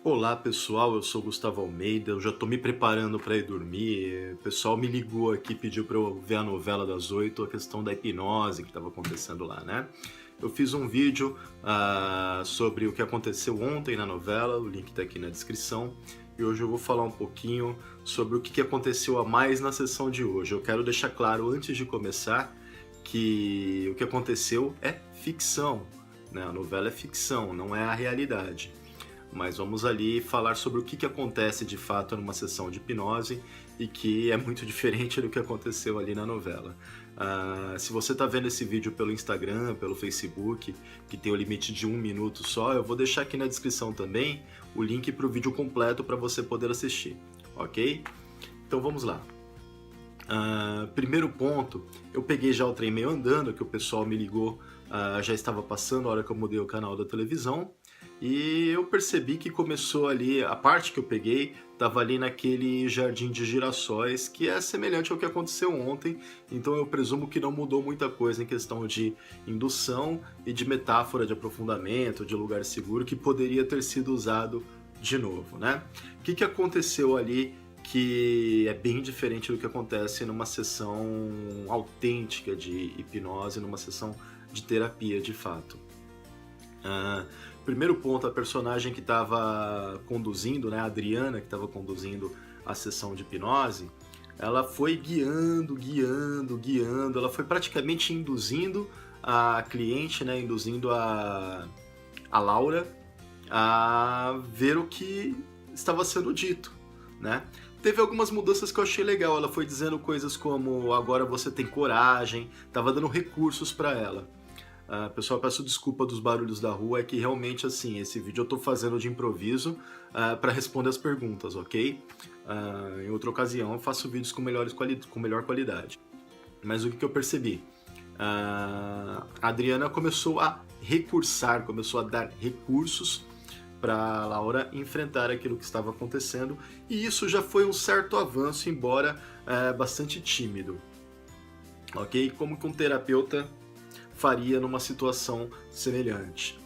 Olá pessoal, eu sou Gustavo Almeida, eu já tô me preparando para ir dormir. O pessoal me ligou aqui, pediu para eu ver a novela das 8, a questão da hipnose que estava acontecendo lá, né? Eu fiz um vídeo sobre o que aconteceu ontem na novela, o link tá aqui na descrição. E hoje eu vou falar um pouquinho sobre o que aconteceu a mais na sessão de hoje. Eu quero deixar claro antes de começar que o que aconteceu é ficção, né? A novela é ficção, não é a realidade. Mas vamos ali falar sobre o que acontece de fato numa sessão de hipnose e que é muito diferente do que aconteceu ali na novela. Se você está vendo esse vídeo pelo Instagram, pelo Facebook, que tem o limite de 1 minuto só, eu vou deixar aqui na descrição também o link para o vídeo completo para você poder assistir, ok? Então vamos lá. Primeiro ponto, eu peguei já o trem meio andando, que o pessoal me ligou, já estava passando a hora que eu mudei o canal da televisão. E eu percebi que começou ali, a parte que eu peguei, estava ali naquele jardim de girassóis, que é semelhante ao que aconteceu ontem, então eu presumo que não mudou muita coisa em questão de indução e de metáfora de aprofundamento, de lugar seguro, que poderia ter sido usado de novo, né? O que aconteceu ali que é bem diferente do que acontece numa sessão autêntica de hipnose, numa sessão de terapia de fato? Primeiro ponto, a personagem que estava conduzindo, né, a Adriana, que estava conduzindo a sessão de hipnose, ela foi guiando, ela foi praticamente induzindo a cliente, né, induzindo a Laura a ver o que estava sendo dito, né? Teve algumas mudanças que eu achei legal, ela foi dizendo coisas como agora você tem coragem, estava dando recursos para ela. Pessoal, peço desculpa dos barulhos da rua, é que realmente assim, esse vídeo eu tô fazendo de improviso para responder as perguntas, ok? Em outra ocasião eu faço vídeos com melhor qualidade. Mas o que eu percebi? A Adriana começou a recursar, começou a dar recursos para Laura enfrentar aquilo que estava acontecendo, e isso já foi um certo avanço, embora bastante tímido, ok? Como que um terapeuta faria numa situação semelhante?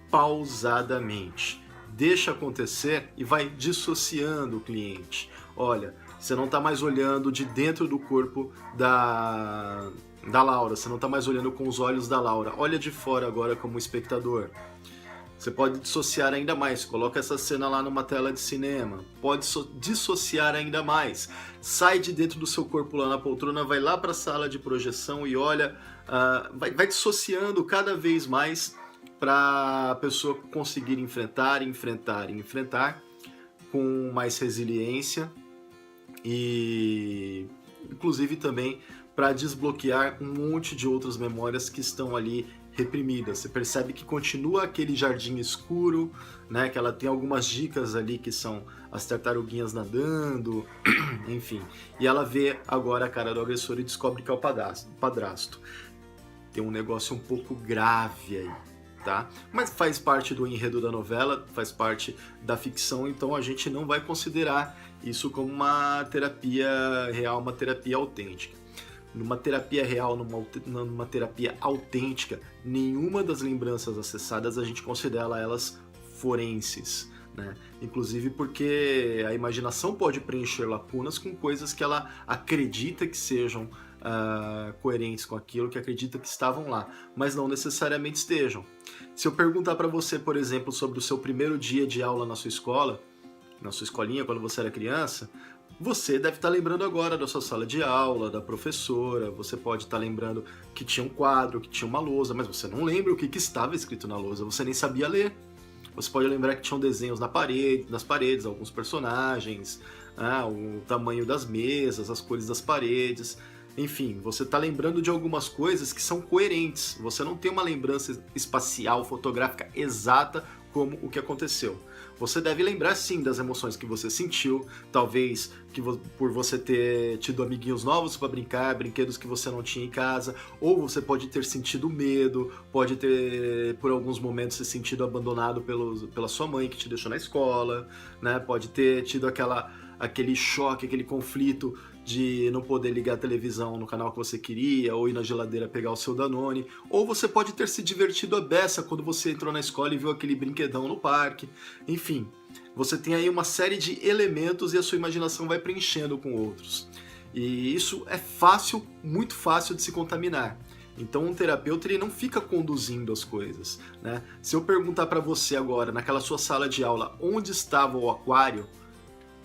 Pausadamente. Deixa acontecer e vai dissociando o cliente. Olha, você não está mais olhando de dentro do corpo da Laura, você não está mais olhando com os olhos da Laura. Olha de fora agora como espectador. Você pode dissociar ainda mais, coloca essa cena lá numa tela de cinema, pode dissociar ainda mais, sai de dentro do seu corpo lá na poltrona, vai lá para a sala de projeção e olha, vai dissociando cada vez mais para a pessoa conseguir enfrentar com mais resiliência e inclusive também para desbloquear um monte de outras memórias que estão ali reprimidas. Você percebe que continua aquele jardim escuro, né? Que ela tem algumas dicas ali que são as tartaruguinhas nadando, enfim. E ela vê agora a cara do agressor e descobre que é o padrasto. Tem um negócio um pouco grave aí, tá? Mas faz parte do enredo da novela, faz parte da ficção, então a gente não vai considerar isso como uma terapia real, uma terapia autêntica. Numa terapia real, numa terapia autêntica, nenhuma das lembranças acessadas a gente considera elas forenses, né? Inclusive porque a imaginação pode preencher lacunas com coisas que ela acredita que sejam coerentes com aquilo, que acredita que estavam lá, mas não necessariamente estejam. Se eu perguntar para você, por exemplo, sobre o seu primeiro dia de aula na sua escola, na sua escolinha, quando você era criança, você deve estar lembrando agora da sua sala de aula, da professora, você pode estar lembrando que tinha um quadro, que tinha uma lousa, mas você não lembra o que estava escrito na lousa, você nem sabia ler. Você pode lembrar que tinham desenhos nas paredes, alguns personagens, o tamanho das mesas, as cores das paredes, enfim, você está lembrando de algumas coisas que são coerentes, você não tem uma lembrança espacial, fotográfica exata como o que aconteceu. Você deve lembrar sim das emoções que você sentiu, talvez por você ter tido amiguinhos novos para brincar, brinquedos que você não tinha em casa, ou você pode ter sentido medo, pode ter por alguns momentos se sentido abandonado pela sua mãe que te deixou na escola, né? Pode ter tido aquele choque, aquele conflito de não poder ligar a televisão no canal que você queria, ou ir na geladeira pegar o seu Danone, ou você pode ter se divertido a beça quando você entrou na escola e viu aquele brinquedão no parque. Enfim, você tem aí uma série de elementos e a sua imaginação vai preenchendo com outros. E isso é fácil, muito fácil de se contaminar. Então um terapeuta ele não fica conduzindo as coisas, né? Se eu perguntar para você agora, naquela sua sala de aula, onde estava o aquário,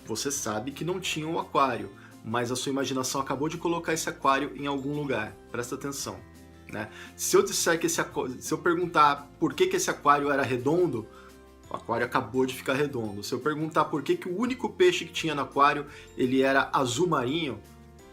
você sabe que não tinha o aquário, mas a sua imaginação acabou de colocar esse aquário em algum lugar. Presta atenção, né? Se eu disser que se eu perguntar por que esse aquário era redondo, o aquário acabou de ficar redondo. Se eu perguntar por que o único peixe que tinha no aquário ele era azul marinho,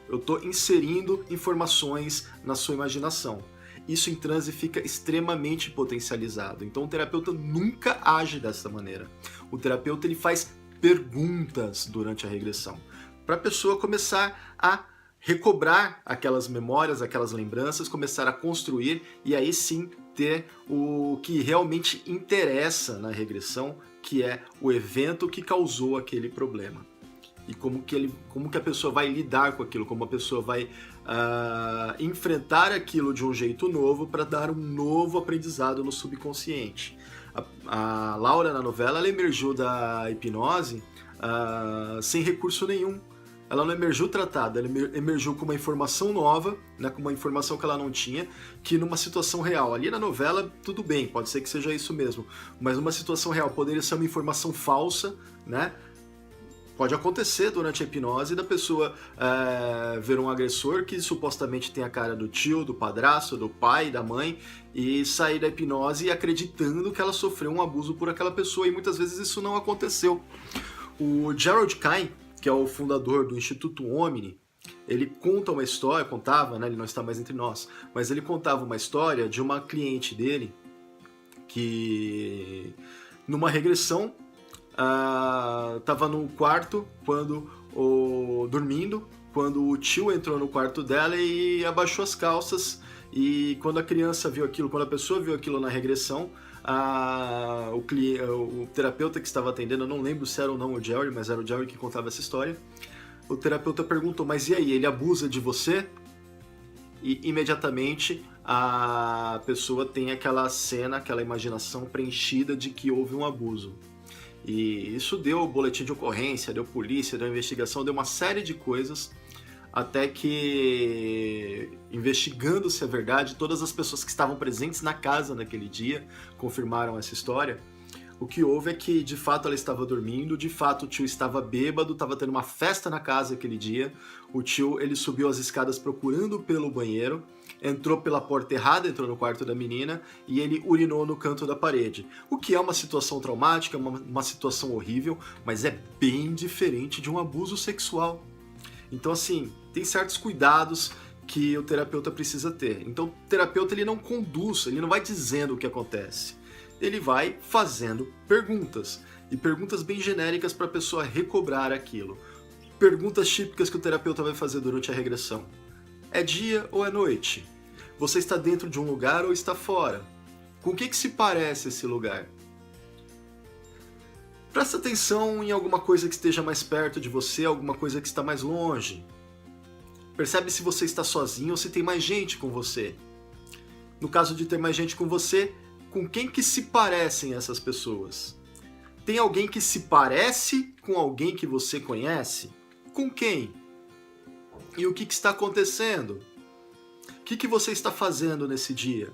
eu estou inserindo informações na sua imaginação. Isso em transe fica extremamente potencializado. Então o terapeuta nunca age dessa maneira. O terapeuta ele faz perguntas durante a regressão, para a pessoa começar a recobrar aquelas memórias, aquelas lembranças, começar a construir e aí sim ter o que realmente interessa na regressão, que é o evento que causou aquele problema. E como que a pessoa vai lidar com aquilo, como a pessoa vai enfrentar aquilo de um jeito novo para dar um novo aprendizado no subconsciente. A Laura, na novela, ela emergiu da hipnose sem recurso nenhum. Ela não emergiu tratada, ela emergiu com uma informação nova, né, com uma informação que ela não tinha, que numa situação real. Ali na novela, tudo bem, pode ser que seja isso mesmo, mas numa situação real poderia ser uma informação falsa, né? Pode acontecer durante a hipnose da pessoa ver um agressor que supostamente tem a cara do tio, do padrasto, do pai, da mãe, e sair da hipnose acreditando que ela sofreu um abuso por aquela pessoa, e muitas vezes isso não aconteceu. O Gerald Kein, que é o fundador do Instituto Omni, ele conta uma história, contava, né, ele não está mais entre nós, mas ele contava uma história de uma cliente dele que, numa regressão, estava no quarto dormindo, quando o tio entrou no quarto dela e abaixou as calças, e quando a criança viu aquilo, quando a pessoa viu aquilo na regressão, o terapeuta que estava atendendo, eu não lembro se era ou não o Jerry, mas era o Jerry que contava essa história, o terapeuta perguntou, mas e aí, ele abusa de você? E imediatamente a pessoa tem aquela cena, aquela imaginação preenchida de que houve um abuso. E isso deu boletim de ocorrência, deu polícia, deu investigação, deu uma série de coisas, até que, investigando se é verdade, todas as pessoas que estavam presentes na casa naquele dia confirmaram essa história. O que houve é que, de fato, ela estava dormindo, de fato, o tio estava bêbado, estava tendo uma festa na casa aquele dia. O tio, ele subiu as escadas procurando pelo banheiro, entrou pela porta errada, entrou no quarto da menina e ele urinou no canto da parede. O que é uma situação traumática, uma situação horrível, mas é bem diferente de um abuso sexual. Então, assim, tem certos cuidados que o terapeuta precisa ter. Então, o terapeuta ele não conduz, ele não vai dizendo o que acontece. Ele vai fazendo perguntas, e perguntas bem genéricas para a pessoa recobrar aquilo. Perguntas típicas que o terapeuta vai fazer durante a regressão. É dia ou é noite? Você está dentro de um lugar ou está fora? Com o que se parece esse lugar? Presta atenção em alguma coisa que esteja mais perto de você, alguma coisa que está mais longe. Percebe se você está sozinho ou se tem mais gente com você. No caso de ter mais gente com você, com quem que se parecem essas pessoas? Tem alguém que se parece com alguém que você conhece? Com quem? E o que está acontecendo? O que você está fazendo nesse dia?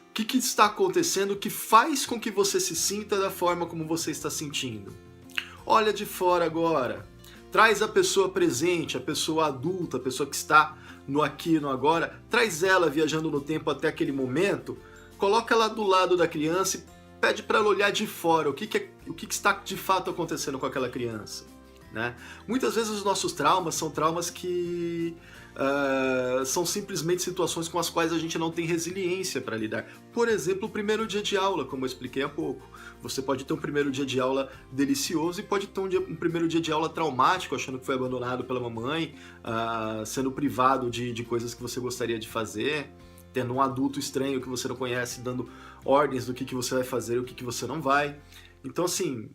O que está acontecendo que faz com que você se sinta da forma como você está sentindo? Olha de fora agora. Traz a pessoa presente, a pessoa adulta, a pessoa que está no aqui e no agora. Traz ela viajando no tempo até aquele momento. Coloca ela do lado da criança e pede para ela olhar de fora o que está de fato acontecendo com aquela criança. Né? Muitas vezes os nossos traumas são traumas que são simplesmente situações com as quais a gente não tem resiliência para lidar. Por exemplo, o primeiro dia de aula, como eu expliquei há pouco. Você pode ter um primeiro dia de aula delicioso e pode ter um primeiro dia de aula traumático, achando que foi abandonado pela mamãe, sendo privado de coisas que você gostaria de fazer, tendo um adulto estranho que você não conhece, dando ordens do que você vai fazer e o que você não vai. Então, assim,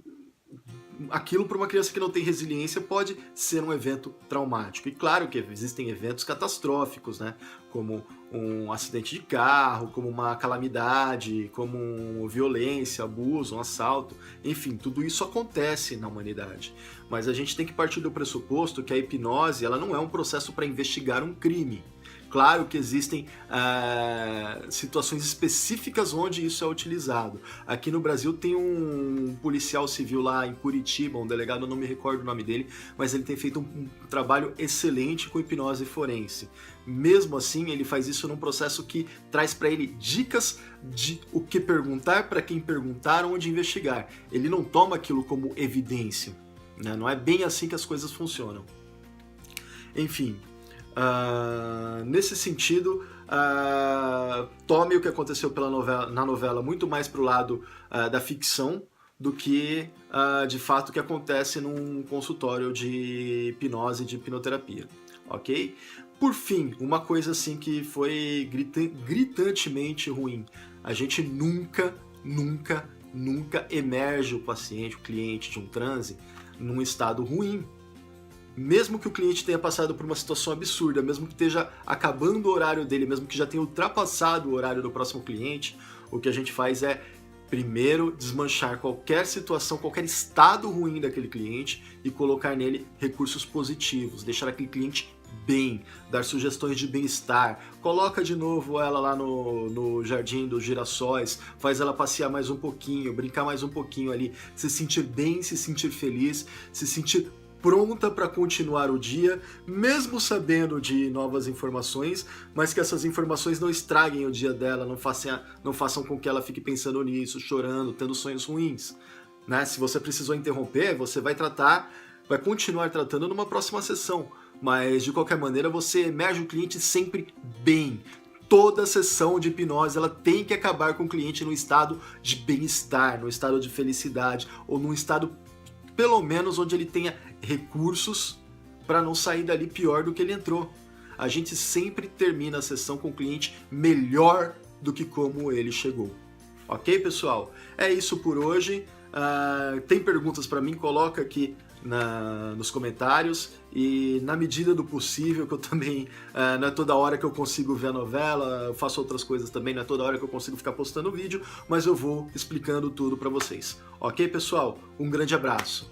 aquilo para uma criança que não tem resiliência pode ser um evento traumático. E claro que existem eventos catastróficos, né? Como um acidente de carro, como uma calamidade, como violência, abuso, um assalto, enfim, tudo isso acontece na humanidade. Mas a gente tem que partir do pressuposto que a hipnose ela não é um processo para investigar um crime. Claro que existem situações específicas onde isso é utilizado. Aqui no Brasil tem um policial civil lá em Curitiba, um delegado, eu não me recordo o nome dele, mas ele tem feito um trabalho excelente com hipnose forense. Mesmo assim, ele faz isso num processo que traz para ele dicas de o que perguntar, para quem perguntar, onde investigar. Ele não toma aquilo como evidência, né? Não é bem assim que as coisas funcionam. Enfim, nesse sentido, tome o que aconteceu na novela muito mais para o lado da ficção do que de fato o que acontece num consultório de hipnose, de hipnoterapia, ok? Por fim, uma coisa assim que foi gritantemente ruim, a gente nunca emerge o paciente, o cliente de um transe num estado ruim. Mesmo que o cliente tenha passado por uma situação absurda, mesmo que esteja acabando o horário dele, mesmo que já tenha ultrapassado o horário do próximo cliente, o que a gente faz é, primeiro, desmanchar qualquer situação, qualquer estado ruim daquele cliente e colocar nele recursos positivos, deixar aquele cliente bem, dar sugestões de bem-estar, coloca de novo ela lá no Jardim dos Girassóis, faz ela passear mais um pouquinho, brincar mais um pouquinho ali, se sentir bem, se sentir feliz, se sentir pronta para continuar o dia, mesmo sabendo de novas informações, mas que essas informações não estraguem o dia dela, não façam com que ela fique pensando nisso, chorando, tendo sonhos ruins, né? Se você precisou interromper, você vai continuar tratando numa próxima sessão, mas de qualquer maneira você emerge o cliente sempre bem. Toda sessão de hipnose ela tem que acabar com o cliente no estado de bem-estar, no estado de felicidade, ou num estado pelo menos onde ele tenha recursos para não sair dali pior do que ele entrou. A gente sempre termina a sessão com o cliente melhor do que como ele chegou. Ok, pessoal? É isso por hoje. Tem perguntas para mim? Coloca aqui nos comentários e na medida do possível, que eu também não é toda hora que eu consigo ver a novela, eu faço outras coisas também, não é toda hora que eu consigo ficar postando vídeo, mas eu vou explicando tudo para vocês. Ok, pessoal? Um grande abraço!